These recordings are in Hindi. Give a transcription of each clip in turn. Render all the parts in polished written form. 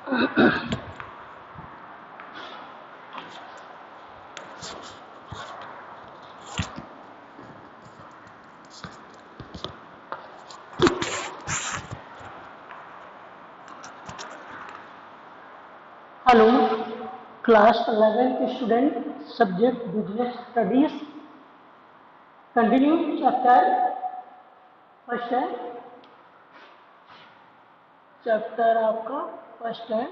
Hello class 11th student, subject business studies, continue chapter first है। चैप्टर आपका फर्स्ट है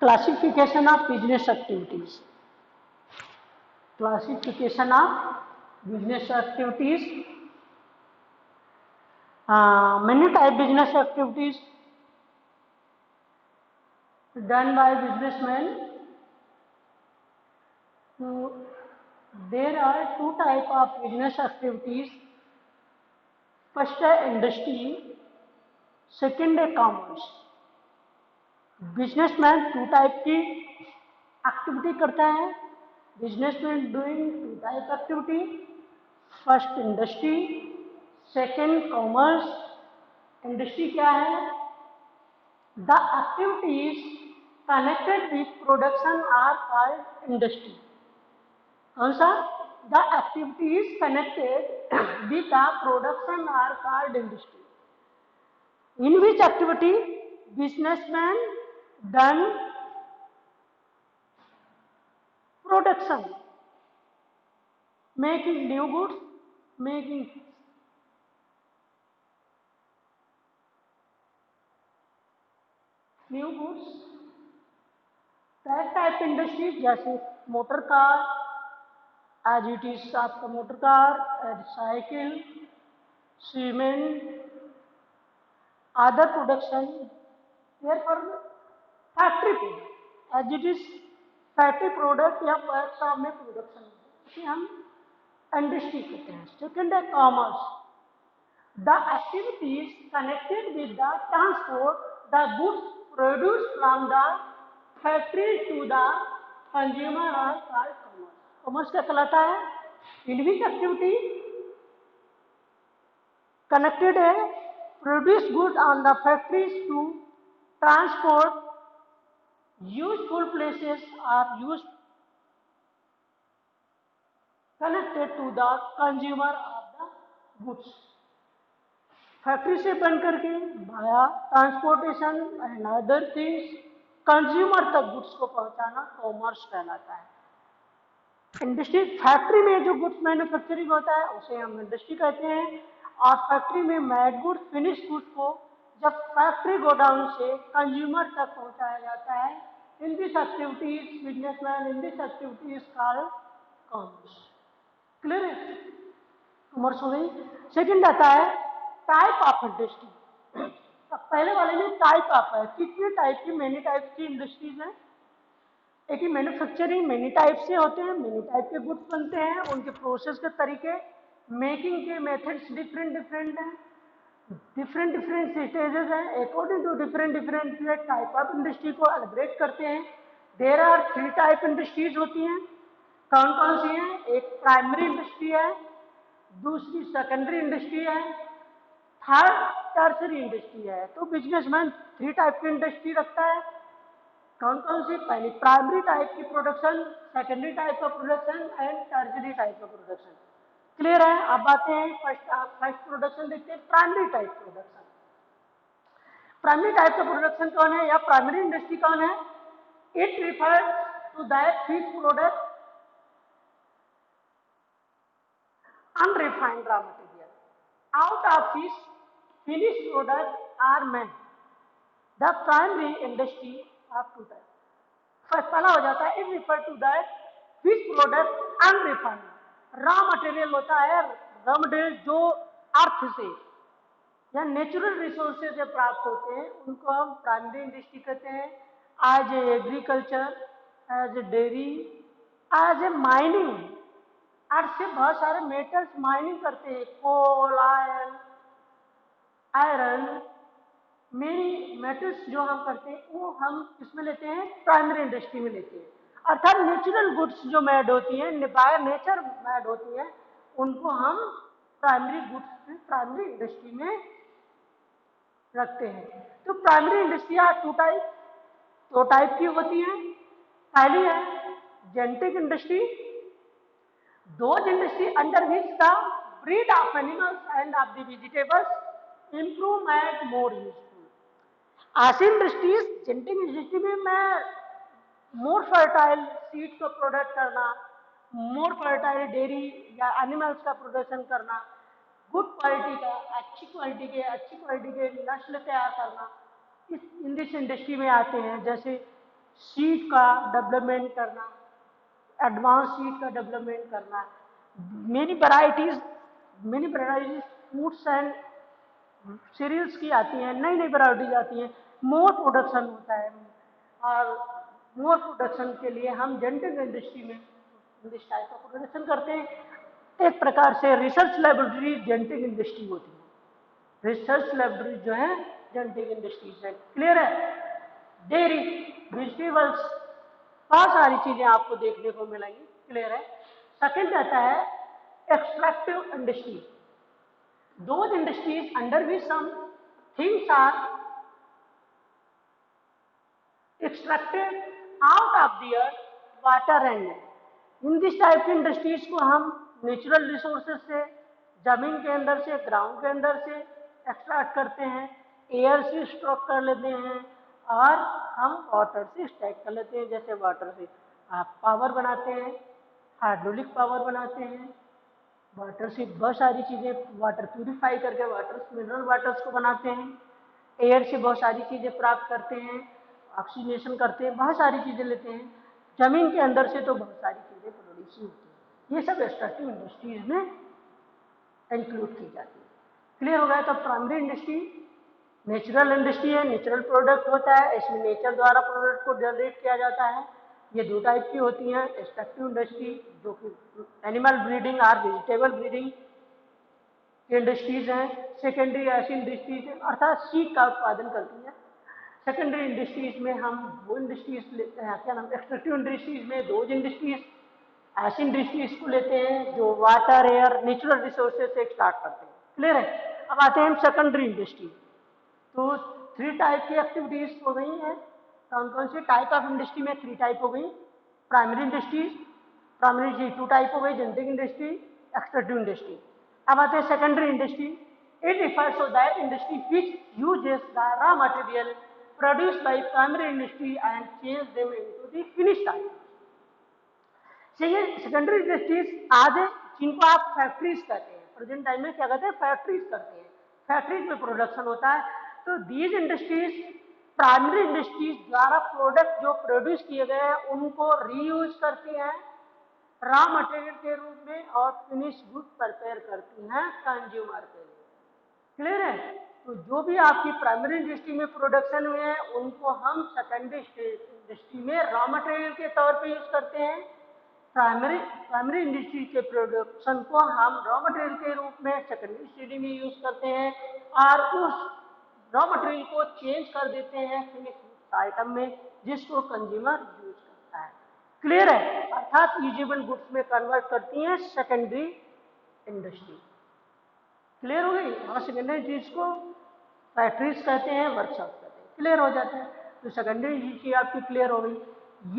classification of business activities. Classification of business activities, many type business activities done by businessmen. So there are two type of business activities. First है industry, second है commerce. बिजनेसमैन टू टाइप की एक्टिविटी करता है। Businessman doing two type activity, first industry, second commerce. Industry क्या है? The activities connected with production are called industry. कौन सा? The activities connected with the production are called industry. In which activity businessman done production, making new goods, making new goods। Type industries जैसे motor car, as it is आपका motor car, cycle, cement, other production. Therefore, factory product as it is factory product या वर्कशॉप में प्रोडक्शन इसे हम इंडस्ट्री कहते हैं। सेकेंड है commerce, the activities connected with the transport the goods produce from the factory to the consumer are called commerce. Commerce क्या कहलाता है? इन विच एक्टिविटी कनेक्टेड है produce good on the factories to transport useful places are used connected to the consumer of the goods। Factory से बन करके भाया transportation and other things consumer तक गुड्स को पहुंचाना कॉमर्स कहलाता है। इंडस्ट्री फैक्ट्री में जो गुड्स मैन्युफैक्चरिंग होता है उसे हम इंडस्ट्री कहते हैं, और फैक्ट्री में मेड गुड्स फिनिश गुड्स को जब फैक्ट्री गोडाउन से कंज्यूमर तक पहुंचाया जाता है, in this activities businessman in this activities called commerce. Clear है? कॉमर्स हो गई। सेकंड आता है टाइप ऑफ इंडस्ट्री। पहले वाले में टाइप ऑफ है, कितने टाइप की, मेनी टाइप की इंडस्ट्रीज हैं। एक ही मैन्युफैक्चरिंग मेनी टाइप से होते हैं, मेनी टाइप के गुड्स बनते हैं, उनके प्रोसेस के तरीके, मेकिंग के मेथड्स डिफरेंट डिफरेंट हैं, डिफरेंट स्टेजेस हैं। According to different type of industry को एलिब्रेट करते हैं। There are three type industries होती हैं। कौन कौन सी हैं? एक प्राइमरी इंडस्ट्री है, दूसरी सेकेंडरी इंडस्ट्री है, थर्ड टर्सरी इंडस्ट्री है। तो बिजनेसमैन थ्री टाइप की इंडस्ट्री रखता है। कौन कौन सी? पहली प्राइमरी टाइप की प्रोडक्शन, सेकेंडरी टाइप का प्रोडक्शन एंड टर्सरी टाइप का प्रोडक्शन। क्लियर है? अब आते हैं फर्स्ट प्रोडक्शन देखते हैं, primary type production. Primary type का प्रोडक्शन कौन है या प्राइमरी इंडस्ट्री कौन है? It refers to that fish product unrefined raw material out of which finished products are made। The primary industry of two types। First पहला हो जाता है it refer to that fish product unrefined. Raw material होता है, रॉ मटेरियल जो अर्थ से या नेचुरल रिसोर्सेज से प्राप्त होते हैं उनको हम प्राइमरी इंडस्ट्री कहते हैं। As a agriculture, as a dairy, as a mining. अर्थ से बहुत सारे मेटल्स माइनिंग करते हैं, कोल, आयरन, मेरी मेटल्स जो हम करते हैं वो हम किसमें लेते हैं? प्राइमरी इंडस्ट्री में लेते हैं। अर्थात नेचुरल गुड्स जो मैड होती हैं, बाय नेचर मैड होती हैं, उनको हम प्राइमरी गुड्स प्राइमरी इंडस्ट्री में रखते हैं। तो प्राइमरी इंडस्ट्रियाँ दो टाइप की होती हैं। पहली है genetic industry, those industry under which the breed of animals and of the vegetables improve and more useful. ऐसी इंडस्ट्रीज जेनेटिक इंडस्ट्री में मैं मोर फर्टाइल सीड्स को प्रोडक्ट करना, मोर फर्टाइल डेयरी या एनिमल्स का प्रोडक्शन करना, गुड क्वालिटी का अच्छी क्वालिटी के नस्ल तैयार करना, इस इन दिस इंडस्ट्री में आते हैं। जैसे सीड का डेवलपमेंट करना, एडवांस सीड का डेवलपमेंट करना, many varieties foods and cereals की आती हैं, नई नई वैरायटीज आती हैं, मोर प्रोडक्शन होता है। और मोर प्रोडक्शन के लिए हम जेनेटिक इंडस्ट्री में इस टाइप का प्रोडक्शन करते हैं। एक प्रकार से रिसर्च लेबोरेटरी जेनेटिक इंडस्ट्री होती है। रिसर्च लेबोरेटरी जो है जेनेटिक इंडस्ट्रीज है। क्लियर है? डेयरी, वेजिटेबल्स, बहुत सारी चीजें आपको देखने को मिलेंगी। क्लियर है? सेकंड आता है extractive industry, those industries under which some things are extracted out of the earth, water and land. In this type की इंडस्ट्रीज को हम नेचुरल रिसोर्सेज से, जमीन के अंदर से, ग्राउंड के अंदर से एक्सट्रैक्ट करते हैं, एयर से स्टॉक कर लेते हैं और हम वाटर से एक्सट्रैक्ट कर लेते हैं। जैसे वाटर से आप पावर बनाते हैं, हाइड्रोलिक पावर बनाते हैं, वाटर से बहुत सारी चीज़ें, वाटर प्यूरिफाई करके वाटर मिनरल वाटर्स को बनाते हैं, एयर से बहुत सारी चीज़ें प्राप्त करते हैं, ऑक्सीजनेशन करते हैं, बहुत सारी चीज़ें लेते हैं। जमीन के अंदर से तो बहुत सारी चीज़ें प्रोड्यूस होती हैं। ये सब एक्सट्रैक्टिव इंडस्ट्रीज में इंक्लूड की जाती है। क्लियर हो गया? तो प्राइमरी इंडस्ट्री नेचुरल इंडस्ट्री है, नेचुरल प्रोडक्ट होता है, इसमें नेचर द्वारा प्रोडक्ट को जनरेट किया जाता है। ये दो टाइप की होती हैं। एक्सट्रैक्टिव इंडस्ट्री जो कि एनिमल ब्रीडिंग और वेजिटेबल ब्रीडिंग इंडस्ट्रीज हैं। सेकेंडरी ऐसी इंडस्ट्रीज है अर्थात सीड का उत्पादन करती है। सेकेंडरी इंडस्ट्रीज में हम वो इंडस्ट्रीज लेते हैं, क्या नाम, एक्सट्रैक्टिव इंडस्ट्रीज में दो इंडस्ट्रीज ऐसी इंडस्ट्रीज को लेते हैं जो वाटर, एयर, नेचुरल रिसोर्सेज से स्टार्ट करते हैं। क्लियर है? अब आते हैं हम सेकेंडरी इंडस्ट्री। तो थ्री टाइप की एक्टिविटीज हो गई हैं। कौन कौन से टाइप ऑफ इंडस्ट्री में? थ्री टाइप हो गई। Primary industries, primary industry two type हो गई, जेनेटिक इंडस्ट्री, एक्सट्रैक्टिव इंडस्ट्री। अब आते हैं secondary industry. It refers to that industry which uses the raw material produced by primary industry and change them into the finished item. ये सेकेंडरी इंडस्ट्रीज आज जिनको आप फैक्ट्रीज कहते हैं, प्रेजेंट टाइम में क्या कहते हैं? फैक्ट्रीज करते हैं। फैक्ट्रीज में प्रोडक्शन होता है। तो दीज इंडस्ट्रीज प्राइमरी इंडस्ट्रीज द्वारा प्रोडक्ट जो प्रोड्यूस किए गए हैं उनको रीयूज करती हैं रॉ मटेरियल के रूप में और फिनिश गुड प्रिपेयर करती हैं कंज्यूमर के लिए। क्लियर है? तो जो भी आपकी प्राइमरी इंडस्ट्री में प्रोडक्शन हुए हैं उनको हम सेकेंडरी इंडस्ट्री में रॉ मटेरियल के तौर पे यूज करते हैं। प्राइमरी इंडस्ट्री के प्रोडक्शन को हम रॉ मटेरियल के रूप में सेकेंडरी इंडस्ट्री में यूज करते हैं और उस रॉ मटेरियल को चेंज कर देते हैं फिनिश आइटम में जिसको कंज्यूमर यूज करता है। क्लियर है? अर्थात यूजेबल गुड्स में कन्वर्ट करती है सेकेंडरी इंडस्ट्री। क्लियर हो गई? और सेकेंडरी चीज को फैक्ट्रीज कहते हैं, वर्कशॉप कहते हैं। क्लियर हो जाता है? तो सेकेंडरी इंडस्ट्री आपकी क्लियर हो गई।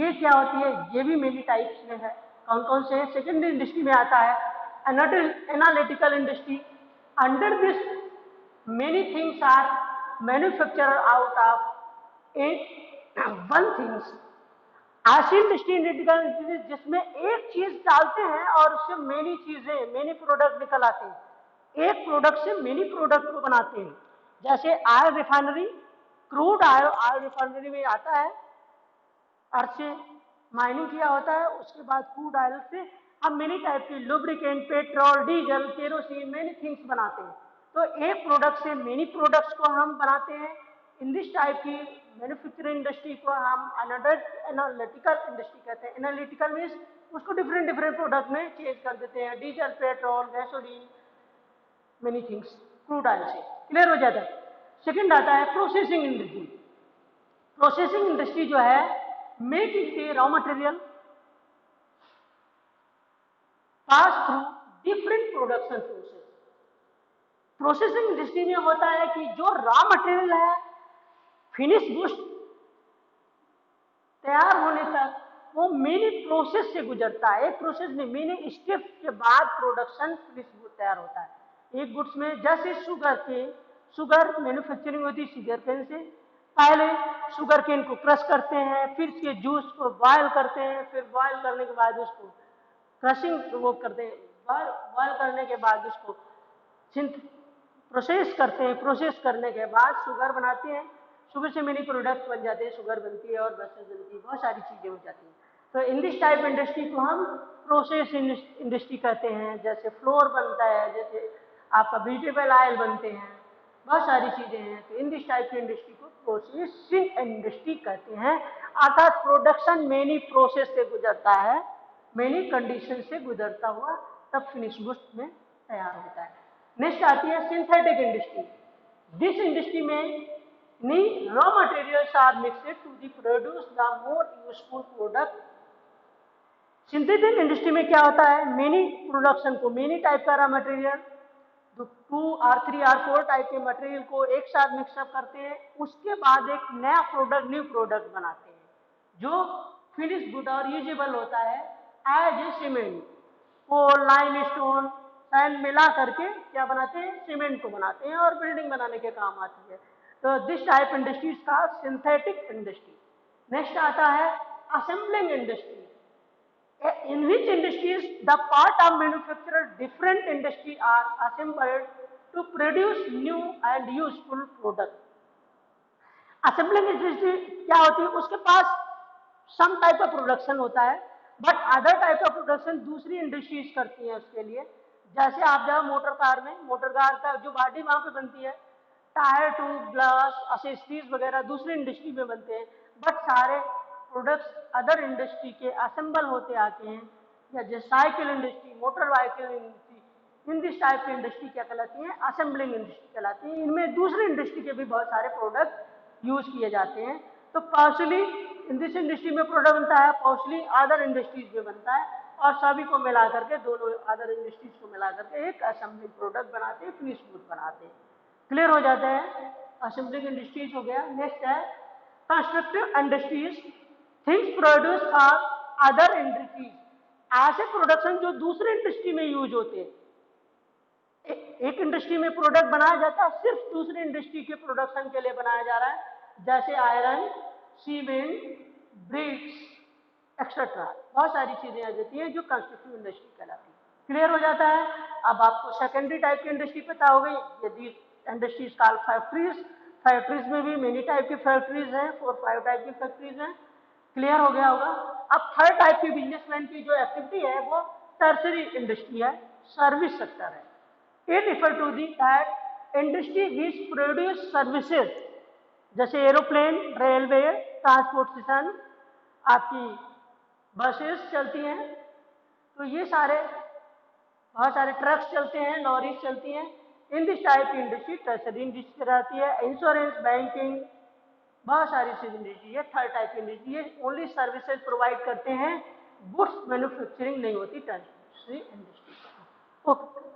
ये क्या होती है? ये भी मेनी टाइप्स में है। कौन कौन से? सेकेंडरी इंडस्ट्री में आता है analytical industry. Under this many things are manufacture out of one things. ऐसी इंडस्ट्री जिसमें एक चीज डालते हैं और उससे मेनी प्रोडक्ट निकल आते हैं। एक प्रोडक्ट से मेनी प्रोडक्ट को बनाते हैं। जैसे oil refinery, crude oil refinery में आता है, अर्थ से माइनिंग किया होता है, उसके बाद क्रूड ऑयल से हम मेनी टाइप की lubricant, petrol, diesel, kerosene, many things बनाते हैं। तो एक प्रोडक्ट से मेनी प्रोडक्ट्स को हम बनाते हैं। इन दिस टाइप की मैन्युफैक्चरिंग इंडस्ट्री को हम एनालिटिकल इंडस्ट्री कहते हैं। एनालिटिकल मीन्स उसको डिफरेंट डिफरेंट प्रोडक्ट में चेंज कर देते हैं, diesel, petrol, gasoline, many things crude oil से। क्लियर हो जाता है? सेकंड आता है प्रोसेसिंग इंडस्ट्री। प्रोसेसिंग इंडस्ट्री जो है making the raw material pass through different production process processing industry में होता है कि जो रॉ मटेरियल है फिनिश गुड्स तैयार होने तक वो मेनी प्रोसेस से गुजरता है। एक प्रोसेस में मेनी स्टेप्स के बाद प्रोडक्शन फिनिश गुड तैयार होता है। एक गुड्स में जैसे शुगर मैन्युफैक्चरिंग होती है शुगर केन से। पहले शुगर केन को क्रश करते हैं, फिर इसके जूस को बॉयल करते हैं, फिर बॉयल करने के बाद उसको क्रशिंग वो करते हैं, बॉयल करने के बाद उसको प्रोसेस करते हैं। प्रोसेस करने के बाद शुगर बनाते हैं। शुगर से मेनी प्रोडक्ट बन जाते हैं, शुगर बनती है और बसेस बनती है, बहुत सारी चीजें हो जाती हैं। तो इन दिस टाइप इंडस्ट्री को हम प्रोसेस इंडस्ट्री कहते हैं। जैसे फ्लोर बनता है, जैसे आपका वेजिटेबल ऑयल बनते हैं, बहुत सारी चीजें हैं। तो इन दिस टाइप की इंडस्ट्री को प्रोसेसिंग इंडस्ट्री कहते हैं। अर्थात प्रोडक्शन मेनी प्रोसेस से गुजरता है, मेनी कंडीशन से गुजरता हुआ तब फिनिश गुड्स में तैयार होता है। नेक्स्ट आती है सिंथेटिक इंडस्ट्री। दिस इंडस्ट्री में raw materials are mixed to the produce the more useful product. Synthetic industry में क्या होता है, मेनी प्रोडक्शन को, मेनी टाइप का रॉ मटेरियल, 2 और 3 और 4 टाइप के मटेरियल को एक साथ मिक्सअप करते हैं। उसके बाद एक नया प्रोडक्ट, न्यू प्रोडक्ट बनाते हैं जो फिनिश गुड और यूजेबल होता है as a cement. Coal, limestone, sand मिला करके क्या बनाते हैं, सीमेंट को बनाते हैं और बिल्डिंग बनाने के काम आती है। तो दिस टाइप इंडस्ट्रीज का सिंथेटिक इंडस्ट्री। नेक्स्ट आता है assembling industry. In which industries the part of manufacturer different industry are assembled to produce new and useful product. Assembling industry क्या होती है, उसके पास some type of production होता है, but other type of production दूसरी इंडस्ट्रीज करती हैं उसके लिए। जैसे आप जाओ मोटर कार में, मोटर कार का जो बॉडी वहां पे बनती है, टायर, ट्यूब, ग्लास, एसेसरीज वगैरह दूसरी इंडस्ट्री में बनते हैं, बट सारे प्रोडक्ट्स अदर इंडस्ट्री के असेंबल होते आते हैं। या जैसे cycle industry, motor vehicle industry, in this type की इंडस्ट्री क्या कहलाती है, असेंबलिंग इंडस्ट्री कहलाती है। इनमें दूसरी इंडस्ट्री के भी बहुत सारे प्रोडक्ट यूज किए जाते हैं। तो पार्शली इन दिस इंडस्ट्री में प्रोडक्ट बनता है, पार्शली अदर इंडस्ट्रीज में बनता है, और सभी को मिला करके, दोनों अदर इंडस्ट्रीज को मिला करके एक असेंबलिंग प्रोडक्ट बनाते हैं, फिनिश गुड बनाते हैं। क्लियर हो जाता है, असेंबलिंग इंडस्ट्रीज हो गया। नेक्स्ट है constructive industries, things produce for other industries. ऐसे प्रोडक्शन जो दूसरे इंडस्ट्री में यूज होते हैं। एक इंडस्ट्री में प्रोडक्ट बनाया जाता है, सिर्फ दूसरी इंडस्ट्री के प्रोडक्शन के लिए बनाया जा रहा है, जैसे आयरन, सीमेंट, ब्रिक्स एक्सेट्रा, बहुत सारी चीजें आ जाती हैं जो कंस्ट्रक्टिव इंडस्ट्री कहलाती है। क्लियर हो जाता है। अब आपको सेकेंडरी टाइप की इंडस्ट्री पता हो गई। यदि इंडस्ट्रीज कॉल्ड फैक्ट्रीज, फैक्ट्रीज में भी मेनी टाइप की फैक्ट्रीज हैं, 4-5 टाइप की फैक्ट्रीज हैं। क्लियर हो गया होगा। अब थर्ड टाइप की बिजनेसमैन की जो एक्टिविटी है वो टर्सरी इंडस्ट्री है, सर्विस सेक्टर है। It refer to the that industry which produce services, जैसे एरोप्लेन, रेलवे, ट्रांसपोर्टेशन, आपकी बसेस चलती हैं, तो ये सारे बहुत सारे ट्रक्स चलते हैं, लॉरीज चलती हैं। इन दिस टाइप की इंडस्ट्री टर्सरी इंडस्ट्री रहती है। इंश्योरेंस, बैंकिंग, बहुत सारी चीज इंडस्ट्री है। थर्ड टाइप की इंडस्ट्री, ये ओनली सर्विसेज प्रोवाइड करते हैं, गुड्स मैन्युफैक्चरिंग नहीं होती टर्सरी इंडस्ट्री। ओके।